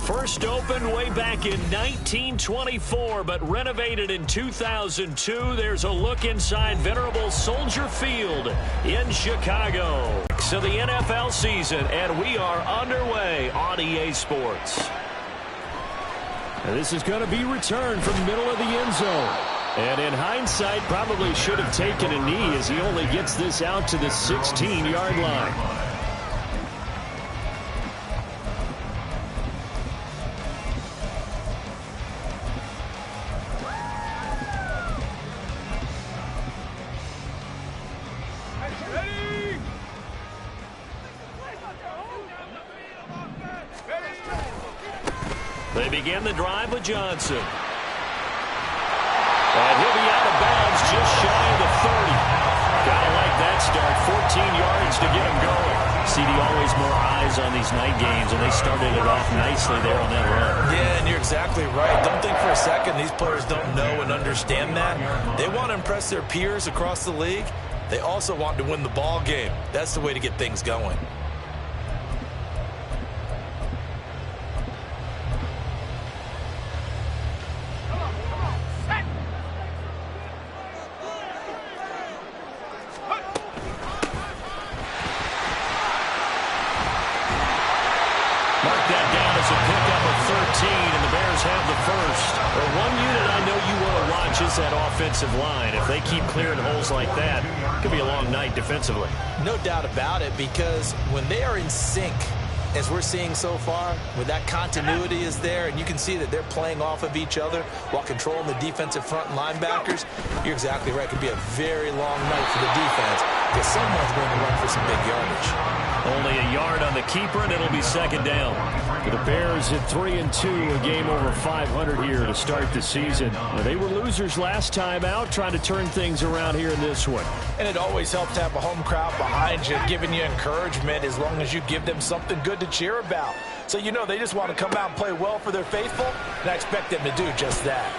First opened way back in 1924, but renovated in 2002. There's a look inside venerable Soldier Field in Chicago. So the NFL season, and we are underway on EA Sports. And this is going to be returned from the middle of the end zone. And in hindsight, probably should have taken a knee as he only gets this out to the 16-yard line. They begin the drive with Johnson. And he'll be out of bounds just shy of the 30. Gotta like that start. 14 yards to get him going. CD, always more eyes on these night games, and they started it off nicely there on that run. Yeah, and you're exactly right. Don't think for a second these players don't know and understand that. They want to impress their peers across the league. They also want to win the ball game. That's the way to get things going. That offensive line, if they keep clearing holes like that, it could be a long night defensively. No doubt about it, because when they are in sync, as we're seeing so far, when that continuity is there, and you can see that they're playing off of each other while controlling the defensive front linebackers, you're exactly right. It could be a very long night for the defense because someone's going to run for some big yardage. Only a yard on the keeper, and it'll be second down. For the Bears at 3-2, a game over 500 here to start the season. They were losers last time out, trying to turn things around here in this one. And it always helps to have a home crowd behind you, giving you encouragement as long as you give them something good to cheer about. So you know they just want to come out and play well for their faithful, and I expect them to do just that.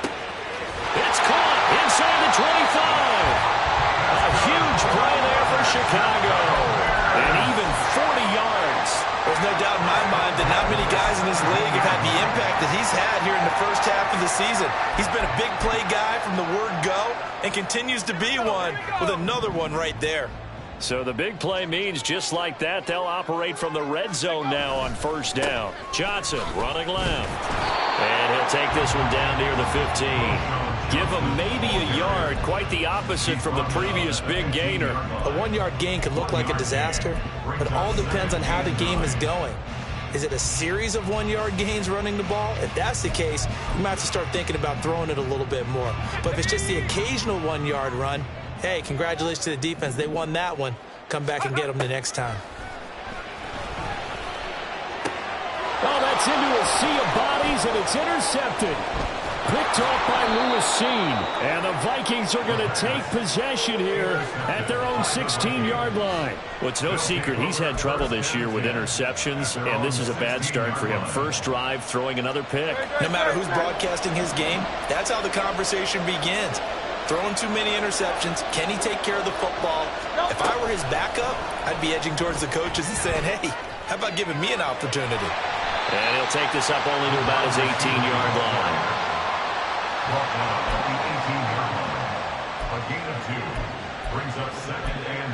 It's caught inside the 25. A huge play there for Chicago. And even 40 yards. There's no doubt in my mind that not many guys in this league have had the impact that he's had here in the first half of the season. He's been a big play guy from the word go and continues to be one with another one right there. So the big play means just like that, they'll operate from the red zone now on first down. Johnson running left. And he'll take this one down near the 15. Give him maybe a yard, quite the opposite from the previous big gainer. A 1-yard gain can look like a disaster, but it all depends on how the game is going. Is it a series of 1-yard gains running the ball? If that's the case, you might have to start thinking about throwing it a little bit more. But if it's just the occasional 1-yard run, hey, congratulations to the defense. They won that one. Come back and get them the next time. Oh, that's into a sea of bodies, and it's intercepted. Picked off by Lewis-Seen. And the Vikings are going to take possession here at their own 16-yard line. Well, it's no secret he's had trouble this year with interceptions, and this is a bad start for him. First drive, throwing another pick. No matter who's broadcasting his game, that's how the conversation begins. Throwing too many interceptions. Can he take care of the football? If I were his backup, I'd be edging towards the coaches and saying, hey, how about giving me an opportunity? And he'll take this up only to about his 18-yard line. Brought down at the 18-yard line. A gain of 2 brings up 2nd and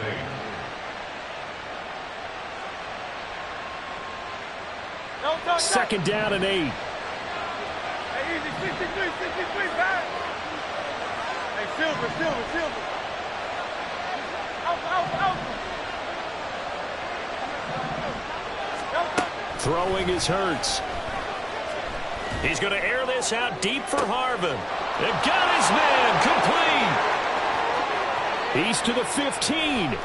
8. Second down and 8. Hey, easy, 63, back. Hey, Silver. Out. Throwing is Hurts. He's going to air this out deep for Harvin. They've got his man complete. He's to the 15.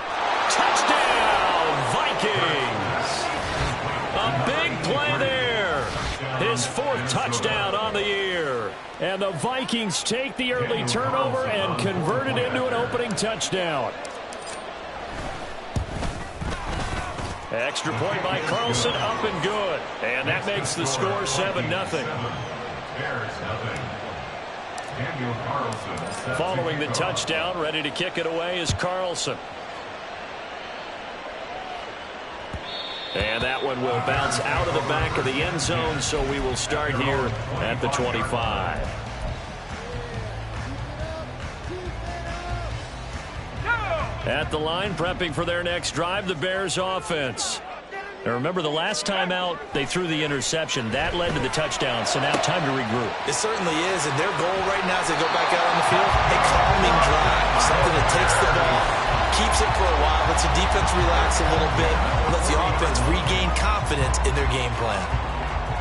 Touchdown, Vikings. A big play there. His 4th touchdown on the year. And the Vikings take the early turnover and convert it into an opening touchdown. Extra point by Carlson, up and good. And that makes the score 7-0. Following the touchdown, ready to kick it away is Carlson. And that one will bounce out of the back of the end zone, so we will start here at the 25. At the line, prepping for their next drive, the Bears offense. Now remember, the last time out, they threw the interception. That led to the touchdown, so now time to regroup. It certainly is, and their goal right now as they go back out on the field, a calming drive, something that takes the ball, keeps it for a while, lets the defense relax a little bit, lets the offense regain confidence in their game plan.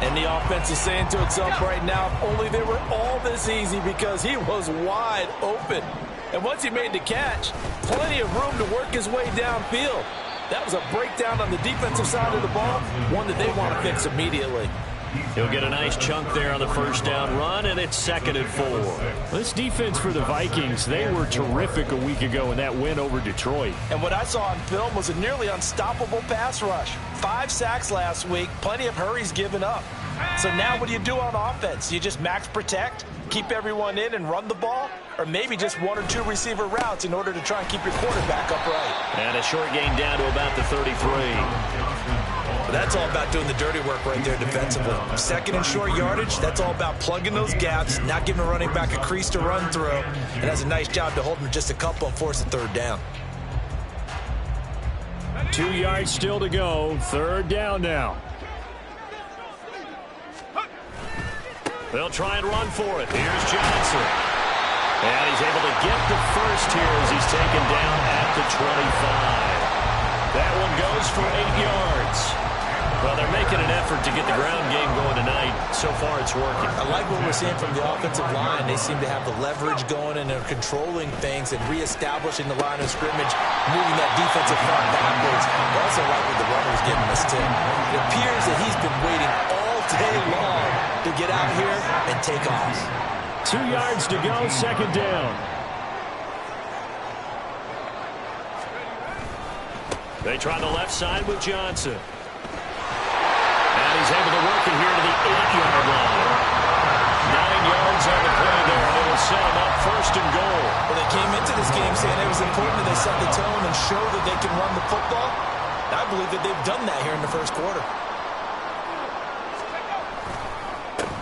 And the offense is saying to itself right now, if only they were all this easy, because he was wide open. And once he made the catch, plenty of room to work his way downfield. That was a breakdown on the defensive side of the ball, one that they want to fix immediately. He'll get a nice chunk there on the first down run, and it's 2nd and 4. This defense for the Vikings, they were terrific a week ago in that win over Detroit. And what I saw on film was a nearly unstoppable pass rush. 5 sacks last week, plenty of hurries given up. So now what do you do on offense? You just max protect, keep everyone in and run the ball? Or maybe just 1 or 2 receiver routes in order to try and keep your quarterback upright. And a short gain down to about the 33. That's all about doing the dirty work right there defensively. 2nd and short yardage, that's all about plugging those gaps, not giving a running back a crease to run through, and does a nice job to hold him just a couple and force a 3rd down. 2 yards still to go. 3rd down now. They'll try and run for it. Here's Johnson. And he's able to get the first here as he's taken down at the 25. That one goes for 8 yards. Well, they're making an effort to get the ground game going tonight. So far, it's working. I like what we're seeing from the offensive line. They seem to have the leverage going, and they're controlling things and reestablishing the line of scrimmage, moving that defensive front backwards. I also like what the runner is giving us, too. It appears that he's been waiting all day long to get out here and take off. 2 yards to go, 2nd down. They try the left side with Johnson. And he's able to work it here to the 8-yard line. 9 yards on the play there, and it'll set him up 1st and goal. Well, they came into this game saying it was important that they set the tone and show that they can run the football. I believe that they've done that here in the 1st quarter.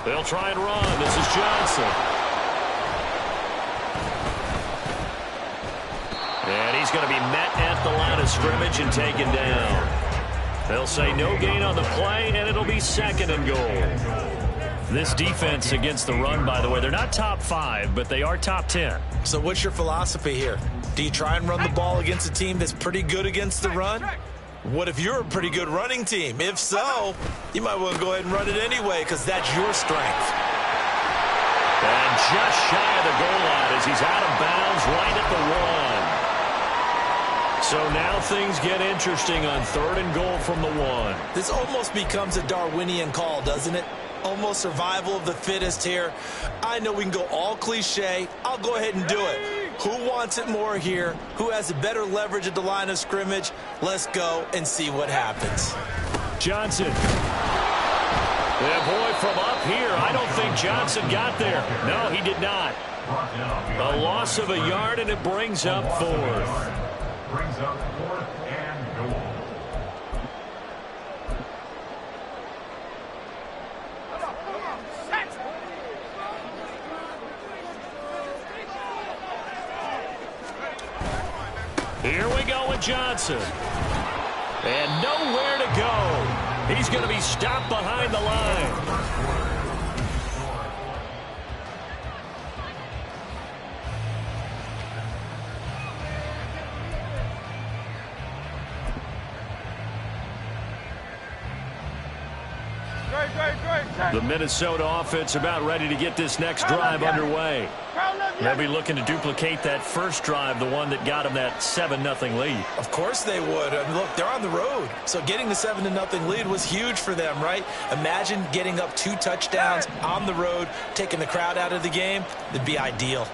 They'll try and run. This is Johnson. And he's going to be met at the line of scrimmage and taken down. They'll say no gain on the play, and it'll be 2nd and goal. This defense against the run, by the way, they're not top 5, but they are top 10. So what's your philosophy here? Do you try and run the ball against a team that's pretty good against the run? What if you're a pretty good running team? If so, you might want to go ahead and run it anyway, because that's your strength. And just shy of the goal line as he's out of bounds right at the 1. So now things get interesting on 3rd and goal from the 1. This almost becomes a Darwinian call, doesn't it? Almost survival of the fittest here. I know we can go all cliche. I'll go ahead and do it. Who wants it more here? Who has a better leverage at the line of scrimmage? Let's go and see what happens. Johnson. Yeah, boy, from up here, I don't think Johnson got there. No, he did not. A loss of a yard, and it brings up 4th. Brings up 4th and goal. Here we go with Johnson. And nowhere to go. He's going to be stopped behind the line. The Minnesota offense about ready to get this next drive underway. They'll be looking to duplicate that first drive, the one that got them that 7-0 lead. Of course they would. I mean, look, they're on the road. So getting the 7-0 lead was huge for them, right? Imagine getting up 2 touchdowns on the road, taking the crowd out of the game. It'd be ideal.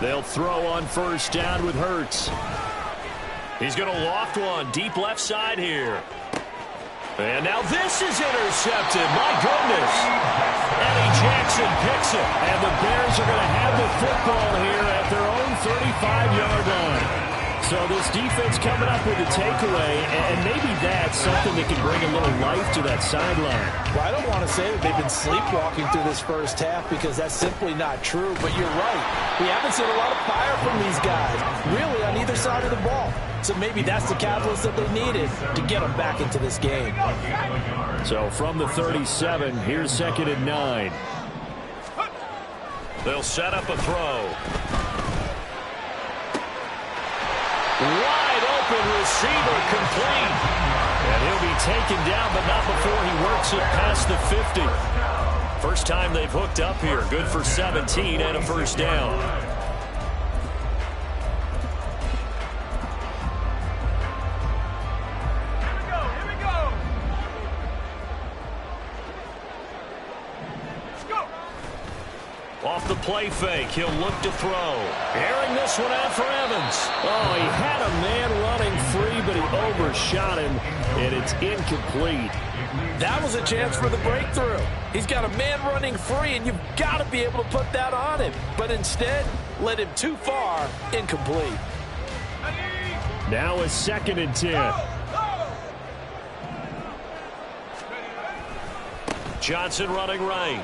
They'll throw on 1st down with Hurts. He's going to loft one deep left side here. And now this is intercepted. My goodness. Eddie Jackson picks it. And the Bears are going to have the football here at their own 35-yard line. So this defense coming up with a takeaway, and maybe that's something that can bring a little life to that sideline. Well, I don't want to say that they've been sleepwalking through this first half because that's simply not true, but you're right. We haven't seen a lot of fire from these guys, really, on either side of the ball. So maybe that's the catalyst that they needed to get them back into this game. So from the 37, here's 2nd and 9. They'll set up a throw. Wide open receiver complete. And he'll be taken down, but not before he works it past the 50. First time they've hooked up here. Good for 17 and a first down. Here we go. Let's go. Off the play fake, he'll look to throw. Airing this one out for Evans. Oh, he had a man running free, but he overshot him, and it's incomplete. That was a chance for the breakthrough. He's got a man running free, and you've got to be able to put that on him. But instead, led him too far, incomplete. Now it's 2nd and 10. Johnson running right.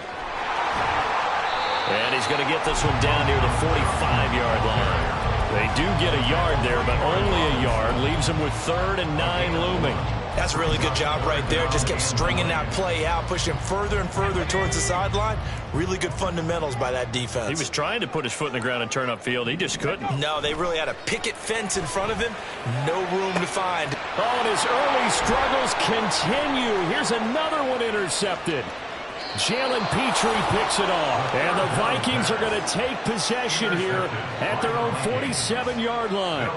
And he's going to get this one down near the 45-yard line. They do get a yard there, but only a yard. Leaves them with 3rd and 9 looming. That's a really good job right there. Just kept stringing that play out, pushing further and further towards the sideline. Really good fundamentals by that defense. He was trying to put his foot in the ground and turn upfield. He just couldn't. No, they really had a picket fence in front of him. No room to find. Oh, and his early struggles continue. Here's another one intercepted. Jalen Petrie picks it off. And the Vikings are going to take possession here at their own 47-yard line.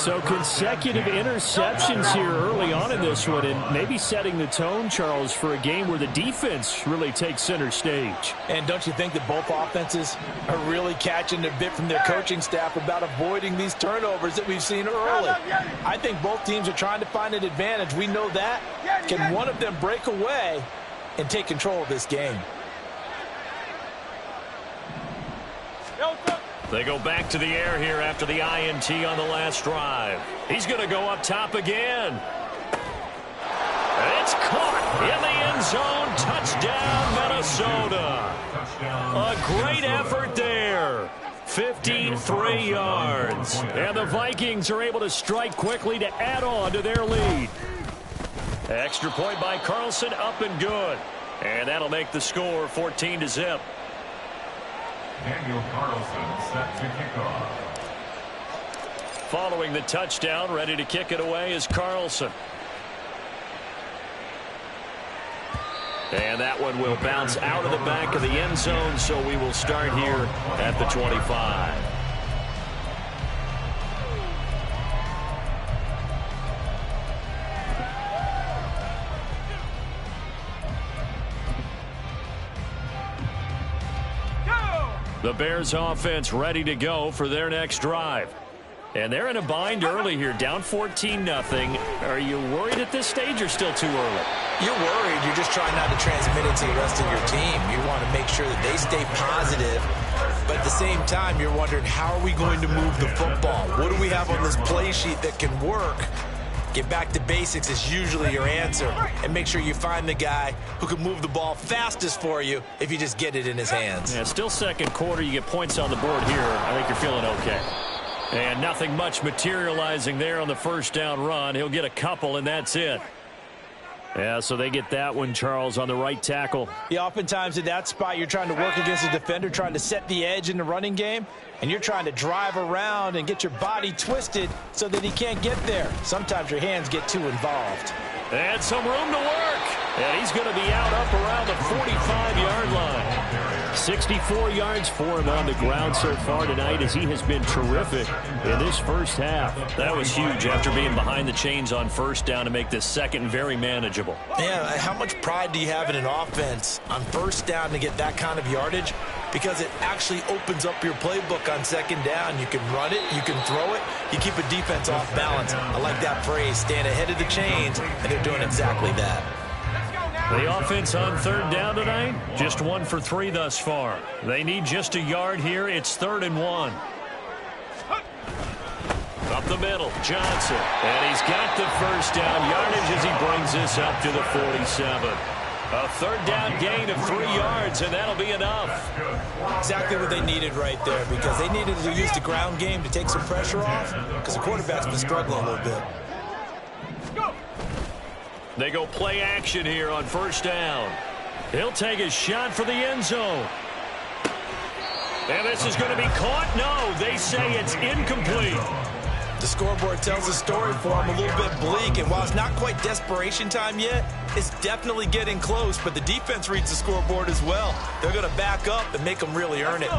So consecutive interceptions here early on in this one, and maybe setting the tone, Charles, for a game where the defense really takes center stage. And don't you think that both offenses are really catching a bit from their coaching staff about avoiding these turnovers that we've seen early? I think both teams are trying to find an advantage. We know that. Can one of them break away and take control of this game? They go back to the air here after the INT on the last drive. He's going to go up top again. It's caught in the end zone. Touchdown, Minnesota. A great effort there. 53 yards. And the Vikings are able to strike quickly to add on to their lead. Extra point by Carlson, up and good. And that'll make the score 14-0. Daniel Carlson set to kick off. Following the touchdown, ready to kick it away is Carlson. And that one will bounce out of the back of the end zone, so we will start here at the 25. The Bears offense ready to go for their next drive. And they're in a bind early here, down 14-0. Are you worried at this stage or still too early? You're worried. You're just trying not to transmit it to the rest of your team. You want to make sure that they stay positive. But at the same time, you're wondering, how are we going to move the football? What do we have on this play sheet that can work? Get back to basics is usually your answer. And make sure you find the guy who can move the ball fastest for you if you just get it in his hands. Yeah, still second quarter. You get points on the board here. I think you're feeling okay. And nothing much materializing there on the first down run. He'll get a couple, and that's it. Yeah, so they get that one, Charles, on the right tackle. Yeah, oftentimes in that spot, you're trying to work against a defender, trying to set the edge in the running game, and you're trying to drive around and get your body twisted so that he can't get there. Sometimes your hands get too involved. And some room to work. And he's going to be out up around the 45-yard line. 64 yards for him on the ground so far tonight, as he has been terrific in this first half. That was huge after being behind the chains on first down to make this second very manageable. Yeah, how much pride do you have in an offense on first down to get that kind of yardage? Because it actually opens up your playbook on second down. You can run it, you can throw it, you keep a defense off balance. I like that phrase, stand ahead of the chains, and they're doing exactly that. The offense on third down tonight, just 1 for 3 thus far. They need just a yard here. It's 3rd and 1. the middle. Johnson. And he's got the first down yardage as he brings this up to the 47. A third down gain of 3 yards, and that'll be enough. Exactly what they needed right there, because they needed to use the ground game to take some pressure off, because the quarterback's been struggling a little bit. They go play action here on first down. He'll take a shot for the end zone. And this is going to be caught. No, they say it's incomplete. The scoreboard tells a story for him, a little bit bleak, and while it's not quite desperation time yet, it's definitely getting close, but the defense reads the scoreboard as well. They're going to back up and make them really earn it.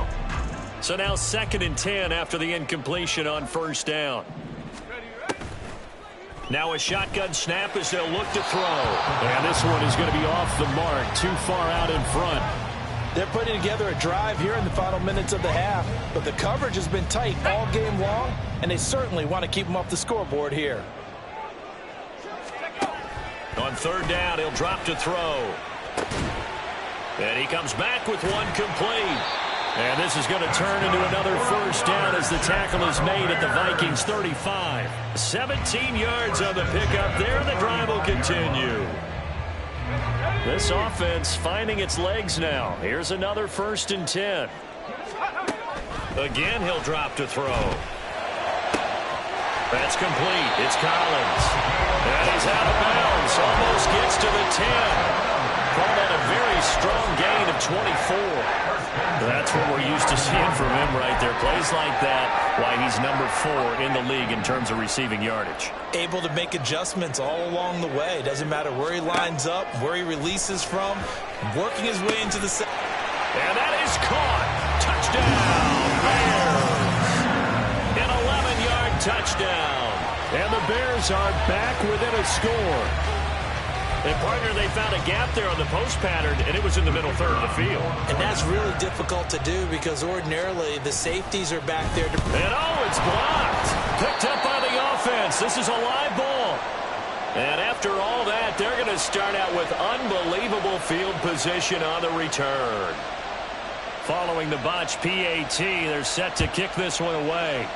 So now 2nd and 10 after the incompletion on first down. Now a shotgun snap as they'll look to throw. And this one is going to be off the mark, too far out in front. They're putting together a drive here in the final minutes of the half, but the coverage has been tight all game long, and they certainly want to keep them off the scoreboard here. On third down, he'll drop to throw. And he comes back with one complete. And this is going to turn into another first down as the tackle is made at the Vikings 35. 17 yards on the pickup there, and the drive will continue. This offense finding its legs now. Here's another 1st and 10. Again, he'll drop to throw. That's complete. It's Collins. And he's out of bounds. Almost gets to the 10. Called that a very strong gain of 24. That's what we're used to seeing from him right there. Plays like that, why he's number 4 in the league in terms of receiving yardage. Able to make adjustments all along the way. Doesn't matter where he lines up, where he releases from, working his way into the set. And that is caught. Touchdown, Bears. An 11-yard touchdown. And the Bears are back within a score. And, partner, they found a gap there on the post pattern, and it was in the middle third of the field. And that's really difficult to do because ordinarily the safeties are back there. And, oh, it's blocked. Picked up by the offense. This is a live ball. And after all that, they're going to start out with unbelievable field position on the return. Following the botched PAT, they're set to kick this one away.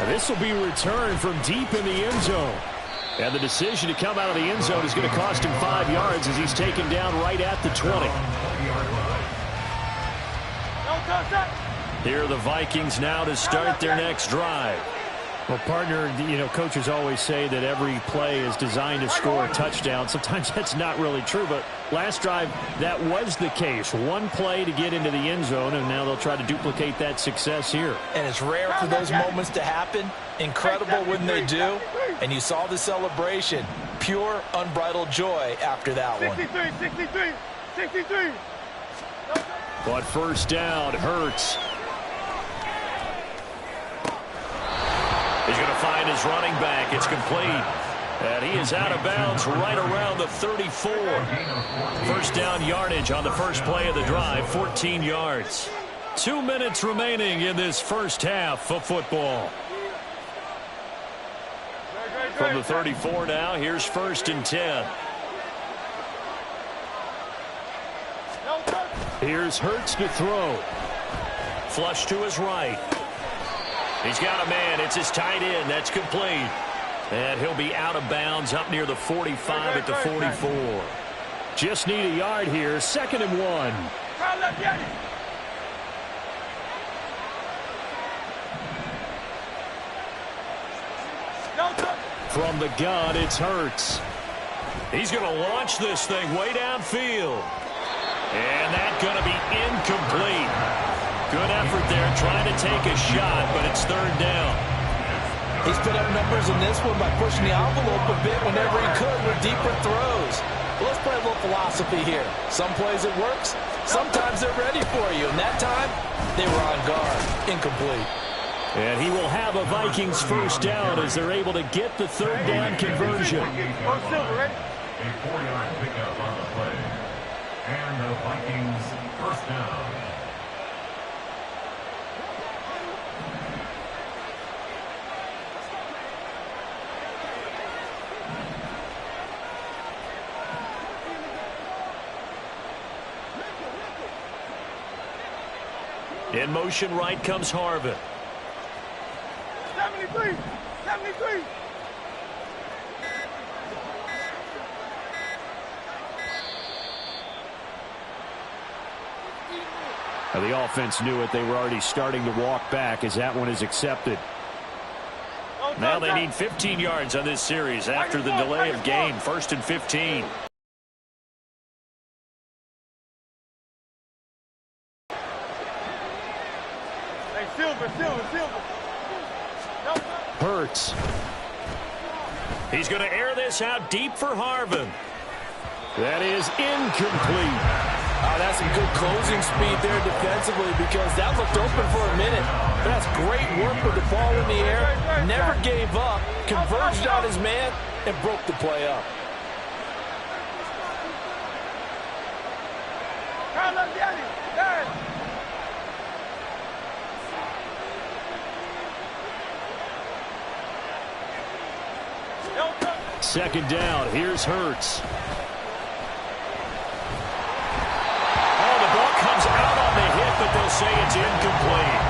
This will be returned from deep in the end zone. And the decision to come out of the end zone is going to cost him 5 yards as he's taken down right at the 20. Here are the Vikings now to start their next drive. Well, partner, you know, coaches always say that every play is designed to score a touchdown. Sometimes that's not really true, but last drive, that was the case. One play to get into the end zone, and now they'll try to duplicate that success here. And it's rare for those moments to happen. Incredible when they do. And you saw the celebration. Pure, unbridled joy after that one. 63. But first down, Hurts. He's going to find his running back. It's complete. And he is out of bounds right around the 34. First down yardage on the first play of the drive, 14 yards. 2 minutes remaining in this first half of football. From the 34 now, here's 1st and 10. Here's Hurts to throw. Flush to his right. He's got a man. It's his tight end. That's complete. And he'll be out of bounds up near the 45 at the 44. Just need a yard here. 2nd and 1. From the gun, it's Hurts. He's going to launch this thing way downfield. And that's going to be incomplete. Good effort there trying to take a shot, but it's 3rd down. He's put up numbers in this one by pushing the envelope a bit whenever he could with deeper throws. But let's play a little philosophy here. Some plays it works. Sometimes they're ready for you. And that time, they were on guard. Incomplete. And he will have a Vikings first down as they're able to get the 3rd down conversion. A 4-yard pickup on the play. And the Vikings first down. In motion right comes Harvin. 73, 73. The offense knew it. They were already starting to walk back as that one is accepted. Now they need 15 yards on this series after the delay of game. 1st and 15. Hey, Silver. Hurts. He's going to air this out deep for Harvin. That is incomplete. Oh, that's some good closing speed there defensively because that looked open for a minute. But that's great work with the ball in the air. Never gave up, converged on his man, and broke the play up. Second down. Here's Hurts. But they'll say it's incomplete.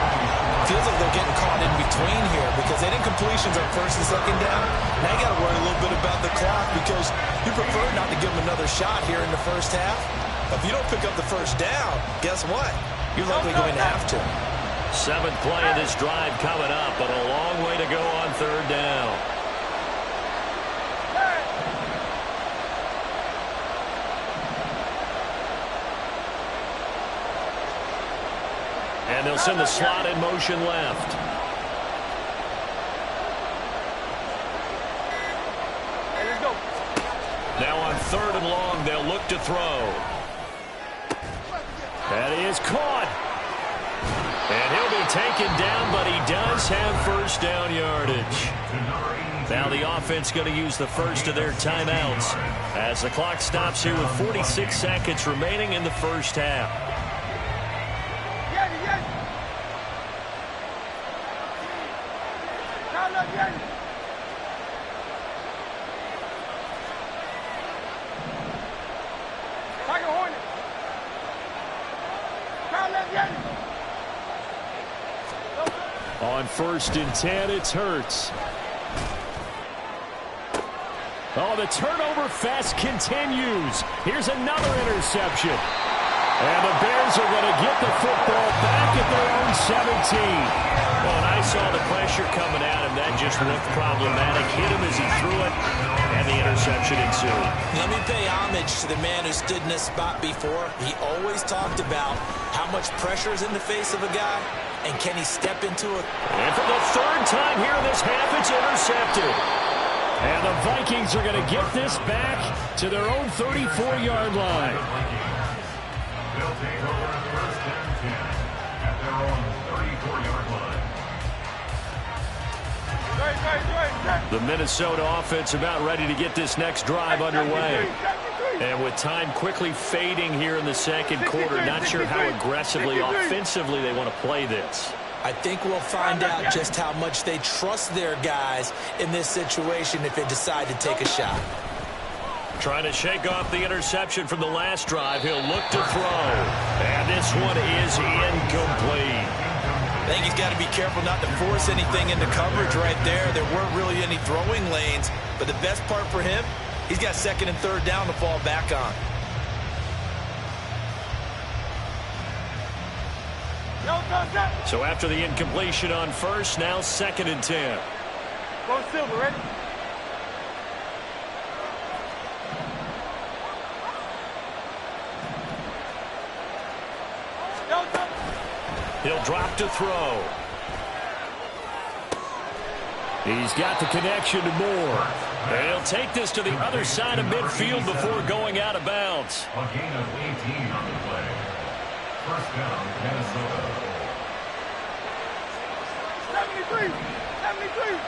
Feels like they're getting caught in between here because they didn't completions on 1st and 2nd down. Now you got to worry a little bit about the clock because you prefer not to give them another shot here in the first half. If you don't pick up the first down, guess what? You're likely going to have to. 7th play of this drive coming up, but a long way to go on 3rd down. And they'll send the slot in motion left. Now on 3rd and long, they'll look to throw. That is caught. And he'll be taken down, but he does have 1st down yardage. Now the offense going to use the first of their timeouts as the clock stops here with 46 seconds remaining in the first half. On 1st and 10, it's Hurts. Oh, the turnover fest continues. Here's another interception. And the Bears are going to get the football back at their own 17. Well, and I saw the pressure coming at him. That just looked problematic. Hit him as he threw it, and the interception ensued. Let me pay homage to the man who stood in this spot before. He always talked about how much pressure is in the face of a guy, and can he step into it? And for the 3rd time here in this half, it's intercepted. And the Vikings are going to get this back to their own 34-yard line. They'll take over at 1st and 10 at their own 34-yard line. The Minnesota offense about ready to get this next drive underway. And with time quickly fading here in the 2nd quarter, not sure how aggressively, offensively they want to play this. I think we'll find out just how much they trust their guys in this situation if they decide to take a shot. Trying to shake off the interception from the last drive. He'll look to throw. And this one is incomplete. I think he's got to be careful not to force anything into coverage right there. There weren't really any throwing lanes. But the best part for him, he's got 2nd and 3rd down to fall back on. So after the incompletion on 1st, now 2nd and 10. Go Silver, ready? He'll drop to throw. He's got the connection to Moore. And he'll take this to the other side of midfield before going out of bounds. A gain of 18 on the play. 1st down, Minnesota. 73, 73.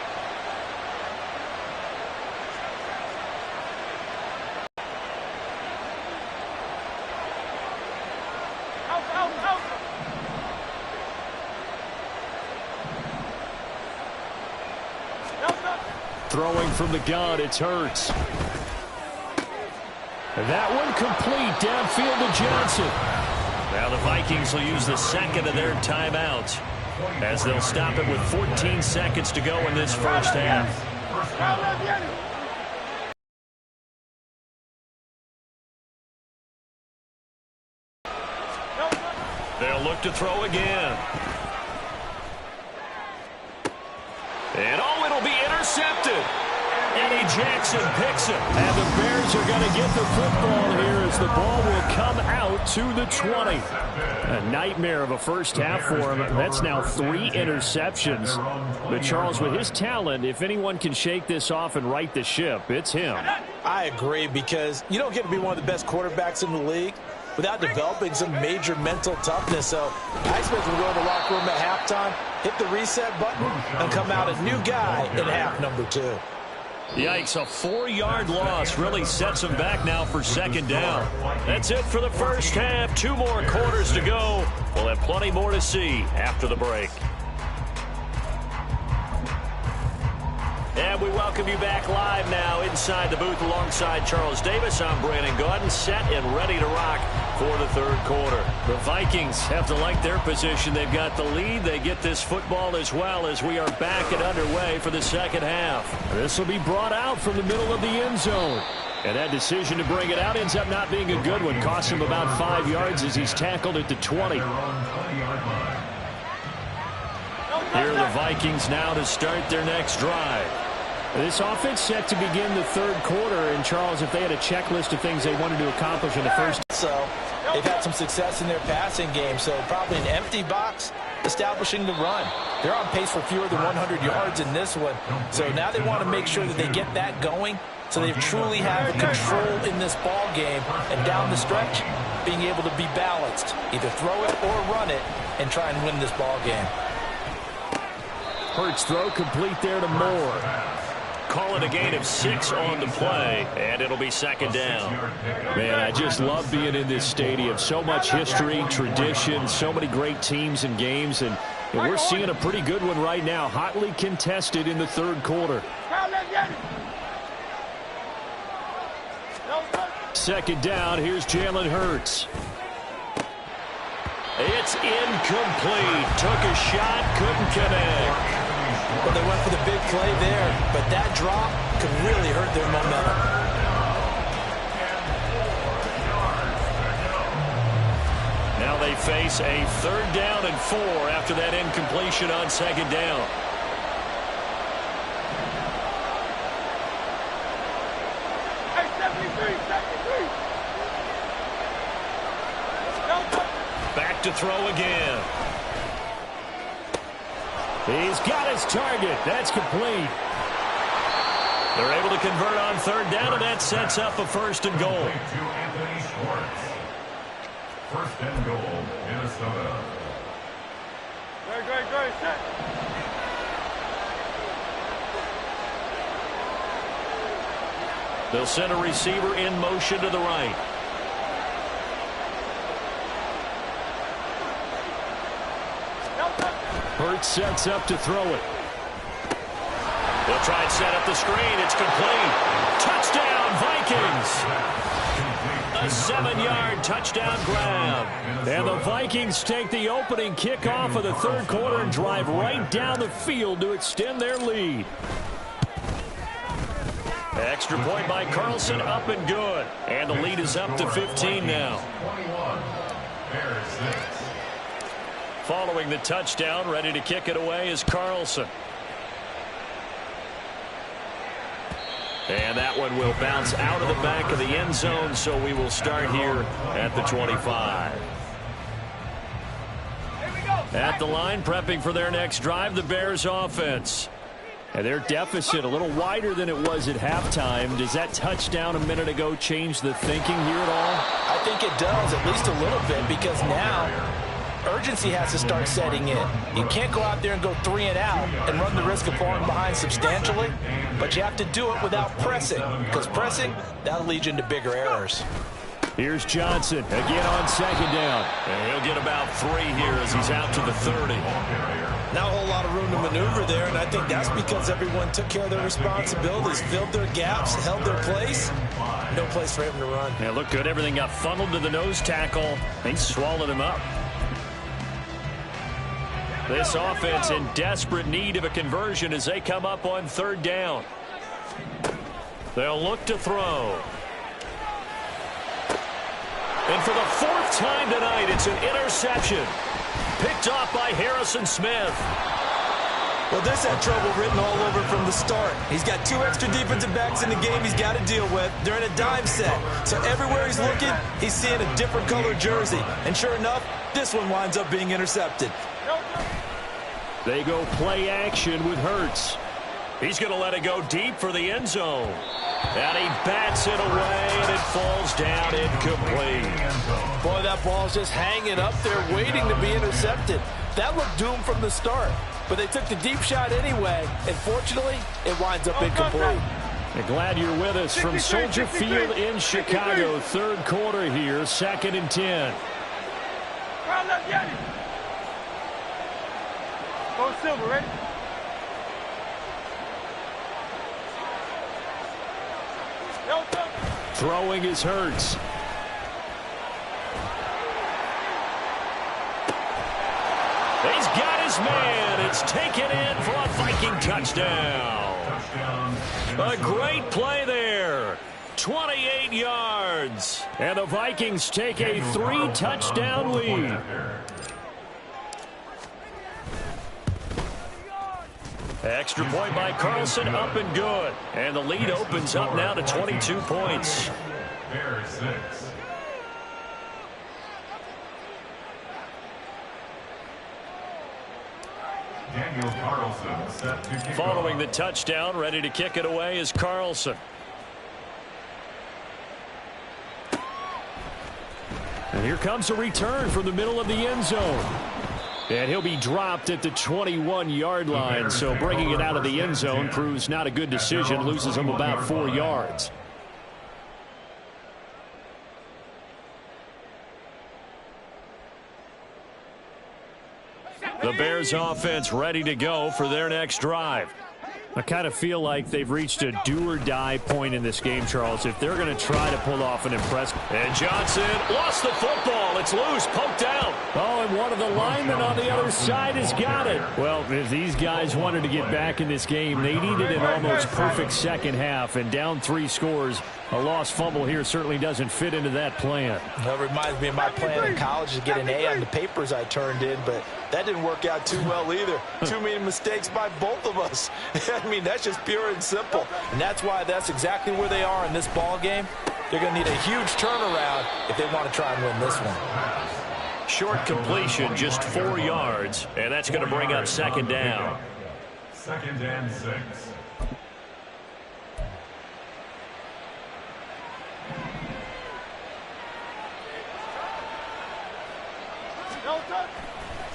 Out. Throwing from the gun, it's Hurts. That one complete downfield to Johnson. Now the Vikings will use the second of their timeouts as they'll stop it with 14 seconds to go in this first half. They'll look to throw again. And it'll be intercepted. Eddie Jackson picks it. And the Bears are going to get the football here as the ball will come out to the 20. A nightmare of a first half for him. That's now 3 interceptions. But Charles, with his talent, if anyone can shake this off and right the ship, it's him. I agree, because you don't get to be one of the best quarterbacks in the league without developing some major mental toughness. So I expect him to go in the locker room at halftime, hit the reset button, and come out a new guy in half number 2. Yikes, a 4-yard loss really sets him back now for second down. That's it for the first half. 2 more quarters to go. We'll have plenty more to see after the break. And we welcome you back live now inside the booth alongside Charles Davis. I'm Brandon Gaudin, set and ready to rock for the third quarter. The Vikings have to like their position. They've got the lead. They get this football as well as we are back and underway for the second half. This will be brought out from the middle of the end zone. And that decision to bring it out ends up not being a good one. Costs him about 5 yards as he's tackled at the 20. Here are the Vikings now to start their next drive. This offense set to begin the third quarter. And, Charles, if they had a checklist of things they wanted to accomplish in the first. So they've had some success in their passing game. So probably an empty box establishing the run. They're on pace for fewer than 100 yards in this one. So now they want to make sure that they get that going so they truly have a control in this ball game. And down the stretch, being able to be balanced. Either throw it or run it and try and win this ball game. Hurts throw complete there to Moore. Call it a gain of 6 on the play, and it'll be second down. Man, I just love being in this stadium. So much history, tradition, so many great teams and games, and we're seeing a pretty good one right now, hotly contested in the third quarter. Second down, here's Jalen Hurts. It's incomplete. Took a shot, couldn't connect. Well, they went for the big play there, but that drop could really hurt their momentum. Now they face a 3rd down and 4 after that incompletion on second down. Hey, 73. Back to throw again. He's got his target. That's complete. They're able to convert on 3rd down, and that sets up a 1st and goal. First and goal, Minnesota. Great, set. They'll send a receiver in motion to the right. Hurts sets up to throw it. They'll try and set up the screen. It's complete. Touchdown, Vikings. A 7-yard touchdown grab. And the Vikings take the opening kickoff of the third quarter and drive right down the field to extend their lead. Extra point by Carlson, up and good. And the lead is up to 15 now. 21. Bears 6. Following the touchdown, ready to kick it away is Carlson. And that one will bounce out of the back of the end zone, so we will start here at the 25. At the line, prepping for their next drive, the Bears offense. And their deficit a little wider than it was at halftime. Does that touchdown a minute ago change the thinking here at all? I think it does, at least a little bit, because now urgency has to start setting in. You can't go out there and go 3 and out and run the risk of falling behind substantially, but you have to do it without pressing, because pressing, that'll lead you into bigger errors. Here's Johnson again on second down. And he'll get about 3 here as he's out to the 30. Not a whole lot of room to maneuver there, and I think that's because everyone took care of their responsibilities, filled their gaps, held their place. No place for him to run. Yeah, looked good. Everything got funneled to the nose tackle. They swallowed him up. This offense in desperate need of a conversion as they come up on third down. They'll look to throw. And for the fourth time tonight, it's an interception. Picked off by Harrison Smith. Well, this had trouble written all over from the start. He's got 2 extra defensive backs in the game he's got to deal with. They're in a dime set. So everywhere he's looking, he's seeing a different color jersey. And sure enough, this one winds up being intercepted. They go play action with Hurts. He's going to let it go deep for the end zone. And he bats it away, and it falls down incomplete. Boy, that ball's just hanging up there waiting to be intercepted. That looked doomed from the start. But they took the deep shot anyway, and fortunately, it winds up incomplete. Glad you're with us from Soldier Field in Chicago. Third quarter here, 2nd and 10. Go Silver, ready? Throwing is Hurts. He's got his man. It's taken in for a Viking touchdown. A great play there. 28 yards. And the Vikings take a 3-touchdown lead. Extra point by Carlson, up and good. And the lead opens up now to 22 points. Bears 6. Daniel Carlson set to kick Following off. the touchdown, ready to kick it away is Carlson. And here comes a return from the middle of the end zone. And he'll be dropped at the 21-yard line, so bringing it out of the end zone proves not a good decision, loses him about 4 yards. The Bears offense ready to go for their next drive. I kind of feel like they've reached a do-or-die point in this game, Charles, if they're going to try to pull off an impressive. And Johnson lost the football. It's loose, poked out. Oh, and one of the linemen on the other side has got it. Well, if these guys wanted to get back in this game, they needed an almost perfect second half, and down 3 scores. A lost fumble here certainly doesn't fit into that plan. That reminds me of my plan in college to get an A on the papers I turned in, but that didn't work out too well either. Too many mistakes by both of us. I mean, that's just pure and simple. And that's why that's exactly where they are in this ball game. They're going to need a huge turnaround if they want to try and win this one. Short completion, just 4 yards, and that's going to bring up second down. 2nd and 6.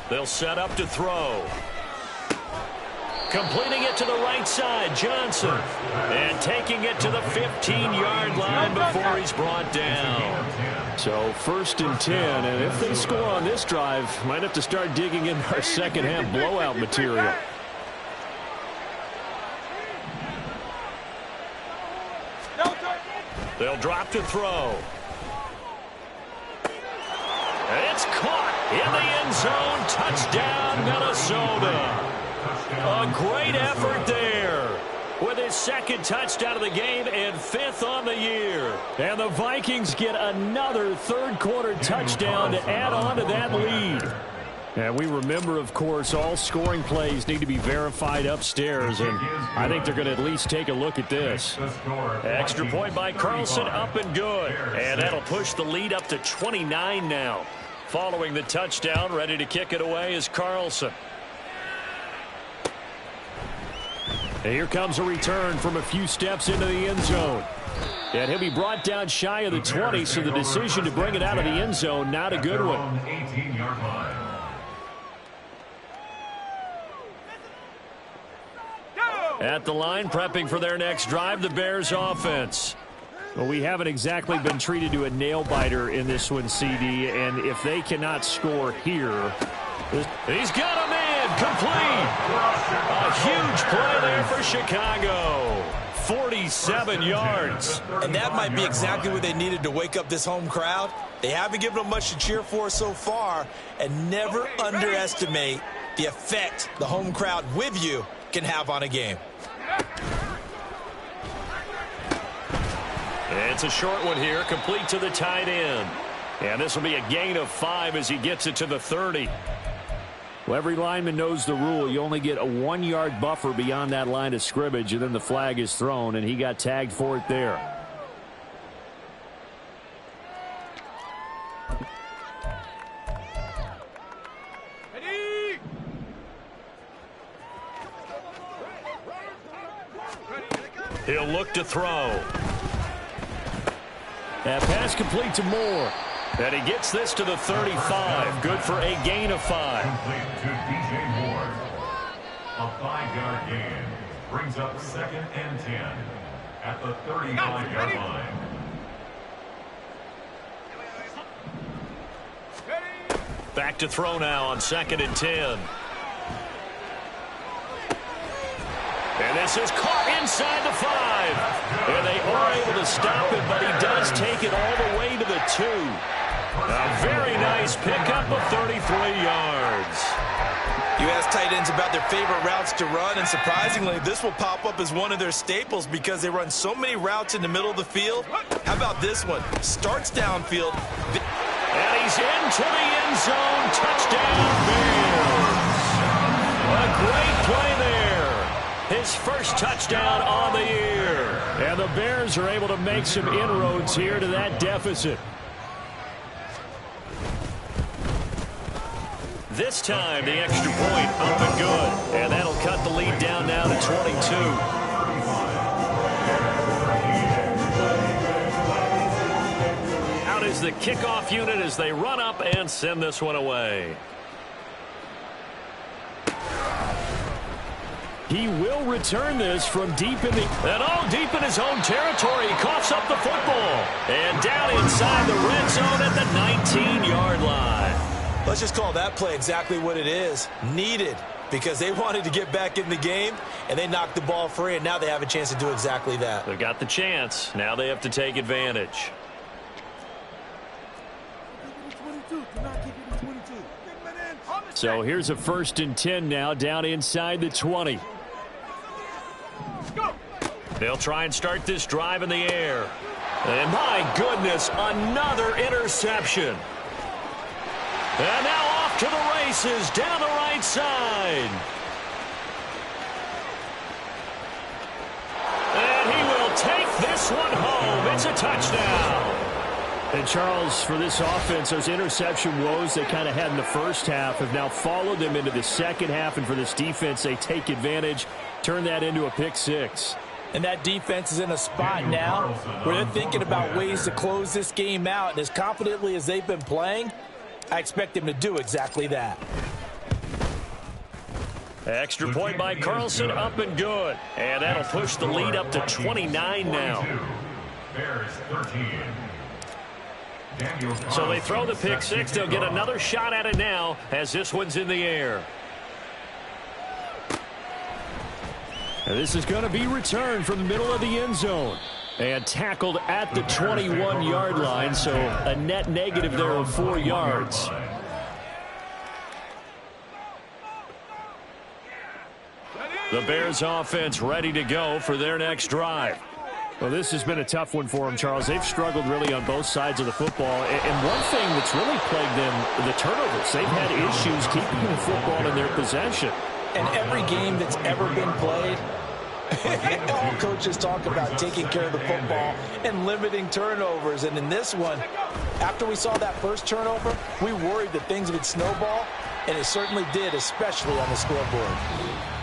They'll set up to throw. Completing it to the right side, Johnson. And taking it to the 15-yard line before he's brought down. So 1st and 10, and if they score on this drive, might have to start digging in our second half blowout material. They'll drop to throw. And it's caught in the end zone. Touchdown, Minnesota. A great effort there with his 2nd touchdown of the game and 5th on the year. And the Vikings get another third-quarter touchdown to add on to that lead. And we remember, of course, all scoring plays need to be verified upstairs, and I think they're going to at least take a look at this. Extra point by Carlson, up and good. And that'll push the lead up to 29 now. Following the touchdown, ready to kick it away is Carlson. And here comes a return from a few steps into the end zone. And he'll be brought down shy of the 20, so the decision to bring it out of the end zone, not a good one. 18-yard line. At the line, prepping for their next drive, the Bears offense. Well, we haven't exactly been treated to a nail-biter in this one, CD, and if they cannot score here... He's got a man, complete. A huge play there for Chicago. 47 yards. And that might be exactly what they needed to wake up this home crowd. They haven't given them much to cheer for so far, and never underestimate the effect the home crowd with you can have on a game. It's a short one here, complete to the tight end. And this will be a gain of 5 as he gets it to the 30. Well, every lineman knows the rule. You only get a 1-yard buffer beyond that line of scrimmage, and then the flag is thrown, and he got tagged for it there. He'll look to throw. That pass complete to Moore. And he gets this to the 35. Good for a gain of 5. Complete to DJ Moore. A 5-yard gain brings up 2nd and 10 at the 35-yard line. Back to throw now on 2nd and 10. And this is caught inside the 5. And they are able to stop him, but he does take it all the way to the 2. A very nice pickup of 33 yards. You ask tight ends about their favorite routes to run, and surprisingly, this will pop up as one of their staples because they run so many routes in the middle of the field. How about this one? Starts downfield. And he's into the end zone. Touchdown, Bears. A great play there. His first touchdown on the year. And the Bears are able to make some inroads here to that deficit. This time, the extra point up and good. And that'll cut the lead down now to 22. Out is the kickoff unit as they run up and send this one away. He will return this from deep in the... And deep in his own territory. He coughs up the football. And down inside the red zone at the 19-yard line. Let's just call that play exactly what it is. Needed, because they wanted to get back in the game, and they knocked the ball free, and now they have a chance to do exactly that. They got the chance. Now they have to take advantage. So here's a 1st and 10 now, down inside the 20. They'll try and start this drive in the air. And my goodness, another interception. And now off to the races down the right side. And he will take this one home. It's a touchdown. And Charles, for this offense, those interception woes they kind of had in the first half have now followed them into the second half. And for this defense, they take advantage, turn that into a pick 6. And that defense is in a spot now where they're thinking about ways to close this game out. And as confidently as they've been playing, I expect them to do exactly that. Extra point by Carlson, up and good. And that'll push the lead up to 29 now. Bears 13. So they throw the pick 6. They'll get another shot at it now as this one's in the air. And this is going to be returned from the middle of the end zone. And tackled at the 21-yard line, so a net negative there of 4 yards. The Bears offense ready to go for their next drive. Well, this has been a tough one for them, Charles. They've struggled really on both sides of the football. And one thing that's really plagued them, the turnovers. They've had issues keeping the football in their possession. And every game that's ever been played, all coaches talk about taking care of the football and limiting turnovers. And in this one, after we saw that first turnover, we worried that things would snowball, and it certainly did, especially on the scoreboard.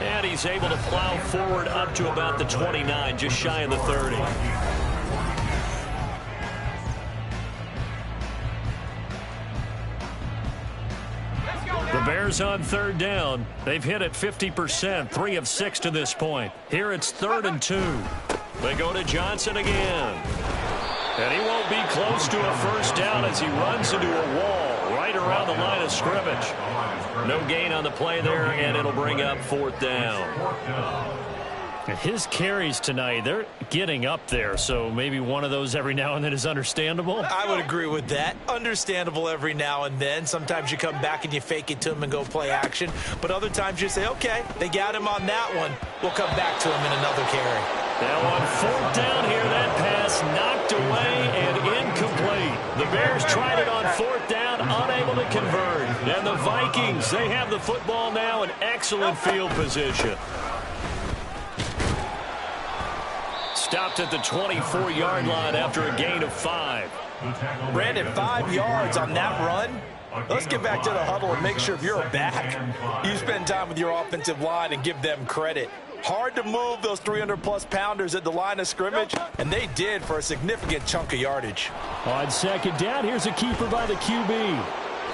And he's able to plow forward up to about the 29, just shy of the 30. The Bears on 3rd down. They've hit it 50%, 3 of 6 to this point. Here it's 3rd and 2. They go to Johnson again. And he won't be close to a first down as he runs into a wall right around the line of scrimmage. No gain on the play there, and it'll bring up 4th down. His carries tonight, they're getting up there, so maybe one of those every now and then is understandable. I would agree with that. Understandable every now and then. Sometimes you come back and you fake it to him and go play action. But other times you say, okay, they got him on that one. We'll come back to him in another carry. Now on fourth down here, that pass knocked away and incomplete. The Bears tried it on fourth down, unable to convert. And the Vikings, they have the football now in excellent field position. Stopped at the 24-yard line after a gain of 5. Brandon, 5 yards on that run. Let's get back to the huddle and make sure if you're a back, you spend time with your offensive line and give them credit. Hard to move those 300-plus pounders at the line of scrimmage, and they did for a significant chunk of yardage. On second down, here's a keeper by the QB.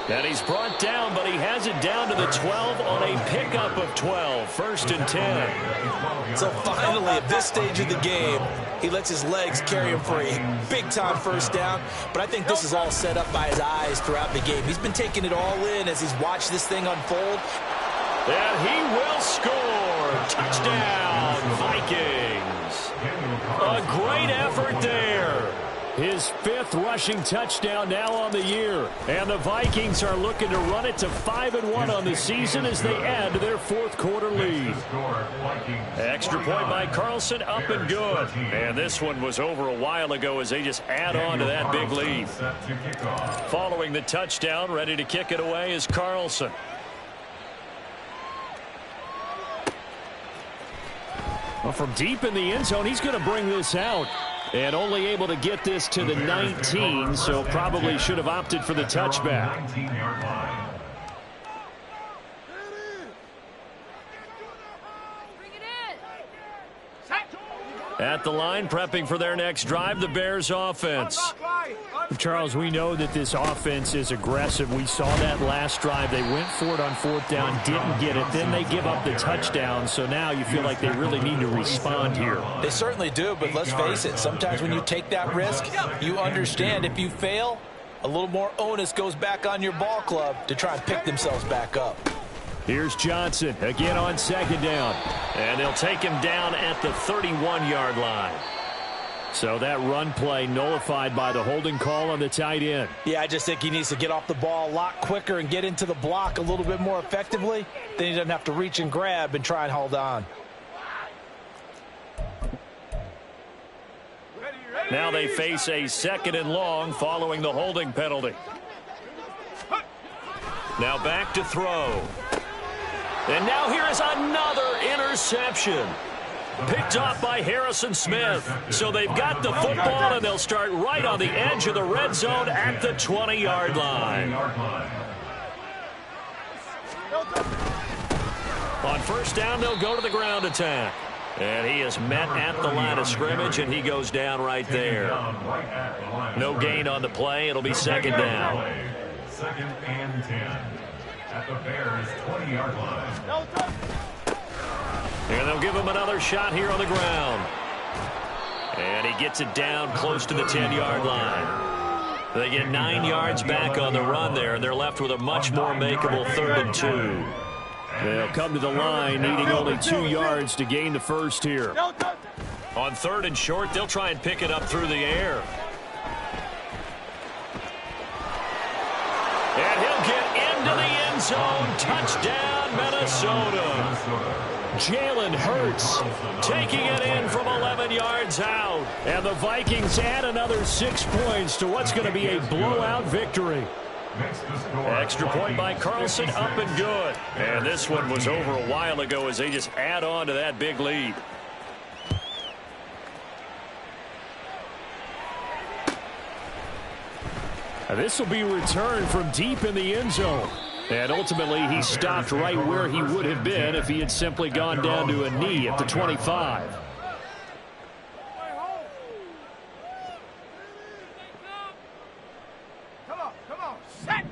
And he's brought down, but he has it down to the 12 on a pickup of 12. First and 10. So finally, at this stage of the game, he lets his legs carry him for a big-time first down. But I think this is all set up by his eyes throughout the game. He's been taking it all in as he's watched this thing unfold. And he will score. Touchdown, Vikings. A great effort there. His 5th rushing touchdown now on the year. And the Vikings are looking to run it to 5-1 on the season as they add to their 4th quarter lead. Extra point by Carlson, up and good. And this one was over a while ago as they just add on to that big lead. Following the touchdown, ready to kick it away is Carlson. Well, from deep in the end zone, he's going to bring this out. And only able to get this to the 19, so probably should have opted for the touchback. At the line, prepping for their next drive, the Bears offense. Charles, we know that this offense is aggressive. We saw that last drive. They went for it on fourth down, didn't get it. Then they give up the touchdown. So now you feel like they really need to respond here. They certainly do, but let's face it. Sometimes when you take that risk, you understand if you fail, a little more onus goes back on your ball club to try and pick themselves back up. Here's Johnson again on second down. And they'll take him down at the 31-yard line. So that run play nullified by the holding call on the tight end. Yeah, I just think he needs to get off the ball a lot quicker and get into the block a little bit more effectively. Then he doesn't have to reach and grab and try and hold on. Now they face a 2nd and long following the holding penalty. Now back to throw. And now here is another interception. Picked off by Harrison Smith. So they've got the football, and they'll start right on the edge of the red zone at the 20-yard line. On first down, they'll go to the ground attack. And he is met at the line of scrimmage, and he goes down right there. No gain on the play. It'll be 2nd down. 2nd and 10 at the Bears' 20-yard line. And they'll give him another shot here on the ground. And he gets it down close to the 10-yard line. They get 9 yards back on the run there, and they're left with a much more makeable 3rd and 2. They'll come to the line, needing only 2 yards to gain the first here. On 3rd and short, they'll try and pick it up through the air. And he'll get into the end zone. Touchdown, Minnesota. Jalen Hurts taking it in from 11 yards out. And the Vikings add another 6 points to what's going to be a blowout victory. Extra point by Carlson, up and good. And this one was over a while ago as they just add on to that big lead. This will be returned from deep in the end zone. And ultimately, he stopped right where he would have been if he had simply gone down to a knee at the 25.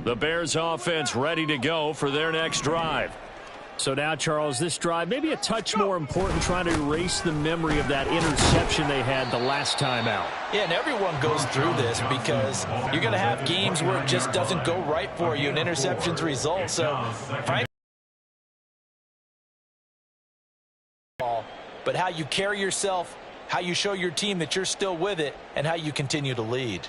The Bears offense ready to go for their next drive. So now, Charles, this drive maybe a touch more important, trying to erase the memory of that interception they had the last time out. Yeah, and everyone goes through this because you're going to have games where it just doesn't go right for you and interceptions result. So but how you carry yourself, how you show your team that you're still with it, and how you continue to lead.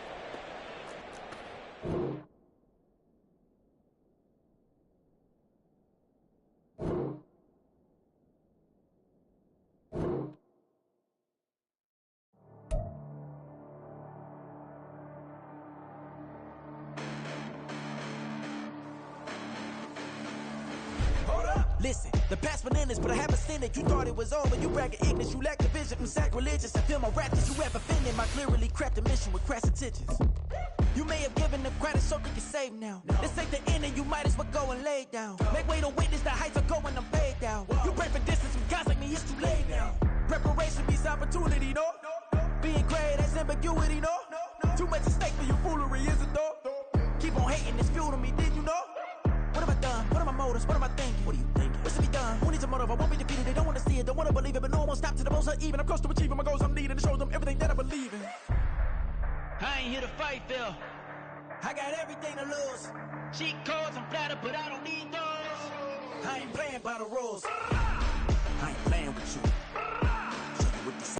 Listen, the past bananas, but I haven't seen it. You thought it was over, you bragging ignorance. You lack the vision from sacrilegious. I feel my raptors, you have offended my clearly crafted mission with crass intentions. You may have given them credit so you can save now. This ain't the end and you might as well go and lay down. Make way to witness the heights are going, I'm paid down. You pray for distance from guys like me, it's too late now. Preparation beats opportunity, no? Being great, that's ambiguity, no? Too much at stake for your foolery, is it though? Keep on hating, it's fuel to me, did you know? What have I done? What are my motives? What am I thinking? What are you thinking? What's to be done? Who needs a motive? I won't be defeated. They don't want to see it, don't want to believe it, but no one won't stop to the most even. I'm close to achieving my goals. I'm needing to show them everything that I believe in. I ain't here to fight, Phil. I got everything to lose. Cheat codes, I'm flattered, but I don't need those. I ain't playing by the rules. I ain't playing with you.